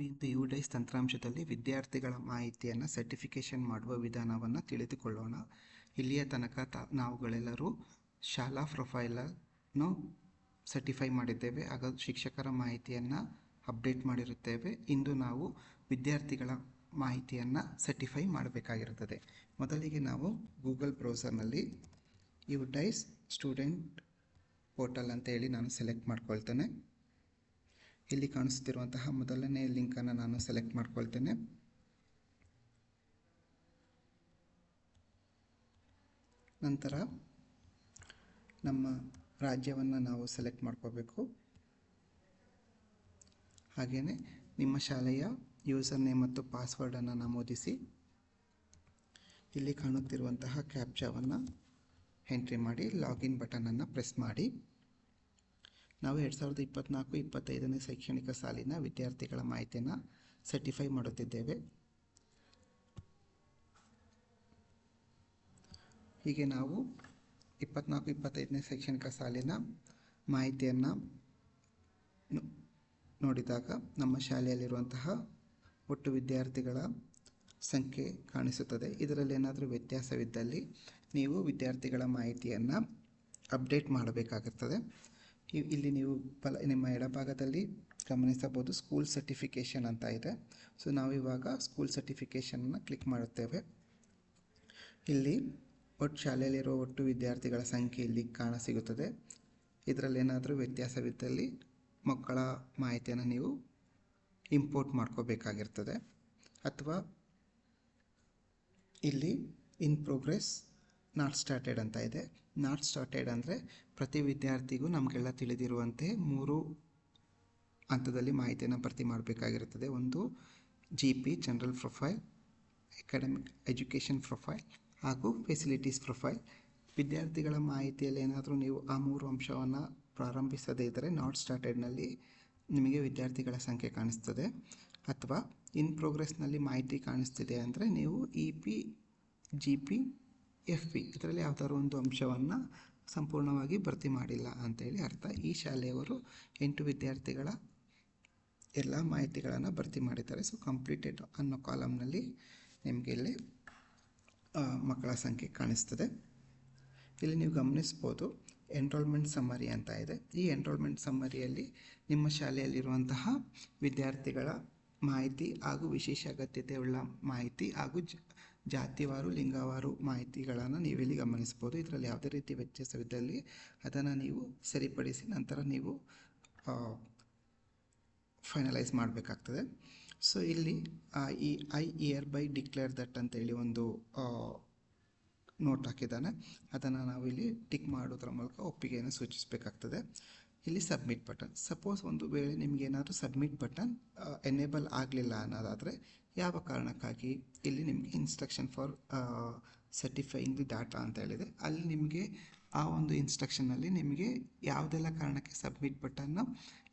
ಇಂದು UDISE ತಂತ್ರಾಂಶದಲ್ಲಿ ವಿದ್ಯಾರ್ಥಿಗಳ ಮಾಹಿತಿಯನ್ನು certification ಮಾಡುವ ವಿಧಾನವನ್ನು ತಿಳಿದುಕೊಳ್ಳೋಣ. ಇಲ್ಲಿಯ ತನಕ ನಾವುಗಳೆಲ್ಲರೂ ಶಾಲಾ ಪ್ರೊಫೈಲನ್ನು ಸರ್ಟಿಫೈ ಮಾಡಿದ್ದೇವೆ, ಆಗ ಶಿಕ್ಷಕರ ಮಾಹಿತಿಯನ್ನು ಅಪ್ಡೇಟ್ ಮಾಡಿರುತ್ತೇವೆ. ಇಂದು ನಾವು ವಿದ್ಯಾರ್ಥಿಗಳ ಮಾಹಿತಿಯನ್ನು ಸರ್ಟಿಫೈ ಮಾಡಬೇಕಾಗಿರುತ್ತದೆ. ಮೊದಲಿಗೆ ನಾವು ಗೂಗಲ್ ಬ್ರೌಸರ್ನಲ್ಲಿ ಯುಡೈಸ್ ಸ್ಟೂಡೆಂಟ್ ಪೋರ್ಟಲ್ ಅಂತ ಹೇಳಿ ನಾನು ಸೆಲೆಕ್ಟ್ ಮಾಡ್ಕೊಳ್ತೇನೆ. ಇಲ್ಲಿ ಕಾಣಿಸ್ತಿರುವಂತಹ ಮೊದಲನೇ ಲಿಂಕನ್ನು ನಾನು ಸೆಲೆಕ್ಟ್ ಮಾಡ್ಕೊಳ್ತೇನೆ. ನಂತರ ನಮ್ಮ ರಾಜ್ಯವನ್ನು ನಾವು ಸೆಲೆಕ್ಟ್ ಮಾಡ್ಕೋಬೇಕು. ಹಾಗೆಯೇ ನಿಮ್ಮ ಶಾಲೆಯ ಯೂಸರ್ ನೇಮ್ ಮತ್ತು ಪಾಸ್ವರ್ಡನ್ನು ನಮೂದಿಸಿ ಇಲ್ಲಿ ಕಾಣುತ್ತಿರುವಂತಹ ಕ್ಯಾಪ್ಚಾವನ್ನು ಎಂಟ್ರಿ ಮಾಡಿ ಲಾಗಿನ್ ಬಟನನ್ನು ಪ್ರೆಸ್ ಮಾಡಿ ನಾವು 2024-25ನೇ ಶೈಕ್ಷಣಿಕ ಸಾಲಿನ ವಿದ್ಯಾರ್ಥಿಗಳ ಮಾಹಿತಿಯನ್ನು ಸರ್ಟಿಫೈ ಮಾಡುತ್ತಿದ್ದೇವೆ. ಹೀಗೆ ನಾವು 24-25ನೇ ಶೈಕ್ಷಣಿಕ ಸಾಲಿನ ಮಾಹಿತಿಯನ್ನು ನೋಡಿದಾಗ ನಮ್ಮ ಶಾಲೆಯಲ್ಲಿರುವಂತಹ ಒಟ್ಟು ವಿದ್ಯಾರ್ಥಿಗಳ ಸಂಖ್ಯೆ ಕಾಣಿಸುತ್ತದೆ. ಇದರಲ್ಲಿ ಏನಾದರೂ ವ್ಯತ್ಯಾಸವಿದ್ದಲ್ಲಿ ನೀವು ವಿದ್ಯಾರ್ಥಿಗಳ ಮಾಹಿತಿಯನ್ನು ಅಪ್ಡೇಟ್ ಮಾಡಬೇಕಾಗುತ್ತದೆ. ಇಲ್ಲಿ ನೀವು ನಿಮ್ಮ ಎಡಭಾಗದಲ್ಲಿ ಗಮನಿಸಬಹುದು ಸ್ಕೂಲ್ ಸರ್ಟಿಫಿಕೇಷನ್ ಅಂತ ಇದೆ. ಸೊ ನಾವು ಇವಾಗ ಸ್ಕೂಲ್ ಸರ್ಟಿಫಿಕೇಷನನ್ನು ಕ್ಲಿಕ್ ಮಾಡುತ್ತೇವೆ. ಇಲ್ಲಿ ಒಟ್ಟು ಶಾಲೆಯಲ್ಲಿರುವ ಒಟ್ಟು ವಿದ್ಯಾರ್ಥಿಗಳ ಸಂಖ್ಯೆ ಇಲ್ಲಿ ಕಾಣಸಿಗುತ್ತದೆ. ಇದರಲ್ಲಿ ಏನಾದರೂ ವ್ಯತ್ಯಾಸವಿದ್ದಲ್ಲಿ ಮಕ್ಕಳ ಮಾಹಿತಿಯನ್ನು ನೀವು ಇಂಪೋರ್ಟ್ ಮಾಡ್ಕೋಬೇಕಾಗಿರ್ತದೆ. ಅಥವಾ ಇಲ್ಲಿ ಇನ್ ಪ್ರೋಗ್ರೆಸ್ ನಾಟ್ ಸ್ಟಾರ್ಟೆಡ್ ಅಂತ ಇದೆ. ನಾಟ್ ಸ್ಟಾರ್ಟೆಡ್ ಅಂದರೆ ಪ್ರತಿ ವಿದ್ಯಾರ್ಥಿಗೂ ನಮಗೆಲ್ಲ ತಿಳಿದಿರುವಂತೆ 3 ಹಂತದಲ್ಲಿ ಮಾಹಿತಿಯನ್ನು ಭರ್ತಿ ಮಾಡಬೇಕಾಗಿರುತ್ತದೆ. ಒಂದು GP general profile, academic education profile ಹಾಗೂ ಫೆಸಿಲಿಟೀಸ್ ಪ್ರೊಫೈಲ್. ವಿದ್ಯಾರ್ಥಿಗಳ ಮಾಹಿತಿಯಲ್ಲಿ ಏನಾದರೂ ನೀವು ಆ 3 ಅಂಶವನ್ನು ಪ್ರಾರಂಭಿಸದೇ ಇದ್ದರೆ ನಾಟ್ ಸ್ಟಾರ್ಟೆಡ್ನಲ್ಲಿ ನಿಮಗೆ ವಿದ್ಯಾರ್ಥಿಗಳ ಸಂಖ್ಯೆ ಕಾಣಿಸ್ತದೆ. ಅಥವಾ ಇನ್ ಪ್ರೋಗ್ರೆಸ್ನಲ್ಲಿ ಮಾಹಿತಿ ಕಾಣಿಸ್ತಿದೆ ಅಂದರೆ ನೀವು EP, GP, FP ಇದರಲ್ಲಿ ಯಾವುದಾದ್ರು ಒಂದು ಅಂಶವನ್ನು ಸಂಪೂರ್ಣವಾಗಿ ಭರ್ತಿ ಮಾಡಿಲ್ಲ ಅಂತೇಳಿ ಅರ್ಥ. ಈ ಶಾಲೆಯವರು 8 ವಿದ್ಯಾರ್ಥಿಗಳ ಎಲ್ಲ ಮಾಹಿತಿಗಳನ್ನು ಭರ್ತಿ ಮಾಡಿದ್ದಾರೆ. ಸೊ ಕಂಪ್ಲೀಟೆಡ್ ಅನ್ನೋ ಕಾಲಮ್ನಲ್ಲಿ ನಿಮಗೆ ಇಲ್ಲಿ ಮಕ್ಕಳ ಸಂಖ್ಯೆ ಕಾಣಿಸ್ತದೆ. ಇಲ್ಲಿ ನೀವು ಗಮನಿಸ್ಬೋದು ಎನ್ರೋಲ್ಮೆಂಟ್ ಸಮ್ಮರಿ ಅಂತ ಇದೆ. ಈ ಎನ್ರೋಲ್ಮೆಂಟ್ ಸಮ್ಮರಿಯಲ್ಲಿ ನಿಮ್ಮ ಶಾಲೆಯಲ್ಲಿರುವಂತಹ ವಿದ್ಯಾರ್ಥಿಗಳ ಮಾಹಿತಿ ಹಾಗೂ ವಿಶೇಷ ಅಗತ್ಯತೆಯುಳ್ಳ ಮಾಹಿತಿ ಹಾಗೂ ಜಾತಿವಾರು ಲಿಂಗವಾರು ಮಾಹಿತಿಗಳನ್ನು ನೀವಿಲ್ಲಿ ಗಮನಿಸ್ಬೋದು. ಇದರಲ್ಲಿ ಯಾವುದೇ ರೀತಿ ವ್ಯತ್ಯಾಸವಿದ್ದಲ್ಲಿ ಅದನ್ನು ನೀವು ಸರಿಪಡಿಸಿ ನಂತರ ನೀವು ಫೈನಲೈಸ್ ಮಾಡಬೇಕಾಗ್ತದೆ. ಸೊ ಇಲ್ಲಿ ಈ I year by declare that ಅಂತೇಳಿ ಒಂದು ನೋಟ್ ಹಾಕಿದ್ದಾನೆ. ಅದನ್ನು ನಾವು ಇಲ್ಲಿ ಟಿಕ್ ಮಾಡೋದ್ರ ಮೂಲಕ ಒಪ್ಪಿಗೆಯನ್ನು ಸೂಚಿಸಬೇಕಾಗ್ತದೆ. ಇಲ್ಲಿ ಸಬ್ಮಿಟ್ ಬಟನ್. ಸಪೋಸ್ ಒಂದು ವೇಳೆ ನಿಮಗೇನಾದರೂ ಸಬ್ಮಿಟ್ ಬಟನ್ ಎನೇಬಲ್ ಆಗಲಿಲ್ಲ ಅನ್ನೋದಾದರೆ ಯಾವ ಕಾರಣಕ್ಕಾಗಿ ಇಲ್ಲಿ ನಿಮಗೆ instruction for certifying the data ಅಂತ ಹೇಳಿದೆ. ಅಲ್ಲಿ ನಿಮಗೆ ಆ ಒಂದು ಇನ್ಸ್ಟ್ರಕ್ಷನಲ್ಲಿ ನಿಮಗೆ ಯಾವುದೆಲ್ಲ ಕಾರಣಕ್ಕೆ ಸಬ್ಮಿಟ್ ಬಟನ್ನು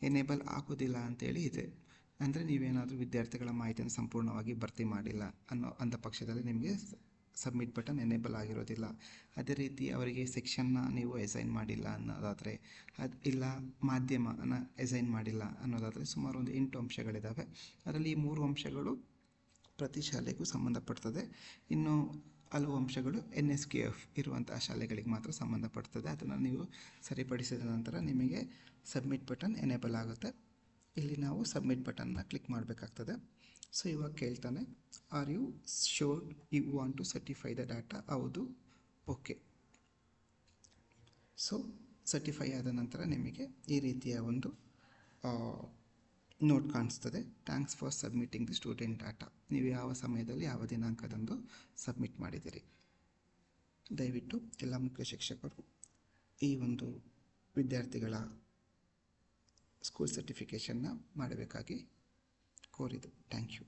ಎನೇಬಲ್ ಆಗೋದಿಲ್ಲ ಅಂತೇಳಿ ಇದೆ. ಅಂದರೆ ನೀವೇನಾದರೂ ವಿದ್ಯಾರ್ಥಿಗಳ ಮಾಹಿತಿಯನ್ನು ಸಂಪೂರ್ಣವಾಗಿ ಭರ್ತಿ ಮಾಡಿಲ್ಲ ಅಂದ ಪಕ್ಷದಲ್ಲಿ ನಿಮಗೆ ಸಬ್ಮಿಟ್ ಬಟನ್ ಎನೇಬಲ್ ಆಗಿರೋದಿಲ್ಲ. ಅದೇ ರೀತಿ ಅವರಿಗೆ ಸೆಕ್ಷನ್ನ ನೀವು ಅಸೈನ್ ಮಾಡಿಲ್ಲ ಅನ್ನೋದಾದರೆ ಇಲ್ಲ ಮಾಧ್ಯಮನ ಅಸೈನ್ ಮಾಡಿಲ್ಲ ಅನ್ನೋದಾದರೆ ಸುಮಾರು ಒಂದು 8 ಅಂಶಗಳಿದ್ದಾವೆ. ಅದರಲ್ಲಿ ಈ 3 ಅಂಶಗಳು ಪ್ರತಿ ಶಾಲೆಗೂ ಸಂಬಂಧಪಡ್ತದೆ. ಇನ್ನು ಹಲವು ಅಂಶಗಳು NSQF ಇರುವಂತಹ ಶಾಲೆಗಳಿಗೆ ಮಾತ್ರ ಸಂಬಂಧಪಡ್ತದೆ. ಅದನ್ನು ನೀವು ಸರಿಪಡಿಸಿದ ನಂತರ ನಿಮಗೆ ಸಬ್ಮಿಟ್ ಬಟನ್ ಎನೇಬಲ್ ಆಗುತ್ತೆ. ಇಲ್ಲಿ ನಾವು ಸಬ್ಮಿಟ್ ಬಟನ್ನ ಕ್ಲಿಕ್ ಮಾಡಬೇಕಾಗ್ತದೆ. ಸೊ ಇವಾಗ ಕೇಳ್ತಾನೆ are you sure you want to certify the data. ಹೌದು, ಓಕೆ. ಸೊ ಸರ್ಟಿಫೈ ಆದ ನಂತರ ನಿಮಗೆ ಈ ರೀತಿಯ ಒಂದು ನೋಟ್ ಕಾಣಿಸ್ತದೆ. Thanks for submitting the student data. ನೀವು ಯಾವ ಸಮಯದಲ್ಲಿ ಯಾವ ದಿನಾಂಕದಂದು ಸಬ್ಮಿಟ್ ಮಾಡಿದ್ದೀರಿ. ದಯವಿಟ್ಟು ಎಲ್ಲ ಮುಖ್ಯ ಶಿಕ್ಷಕರು ಈ ಒಂದು ವಿದ್ಯಾರ್ಥಿಗಳ ಸ್ಕೂಲ್ ಸರ್ಟಿಫಿಕೇಷನ್ನ ಮಾಡಬೇಕಾಗಿ ಕೋರಿದೆ. Thank you.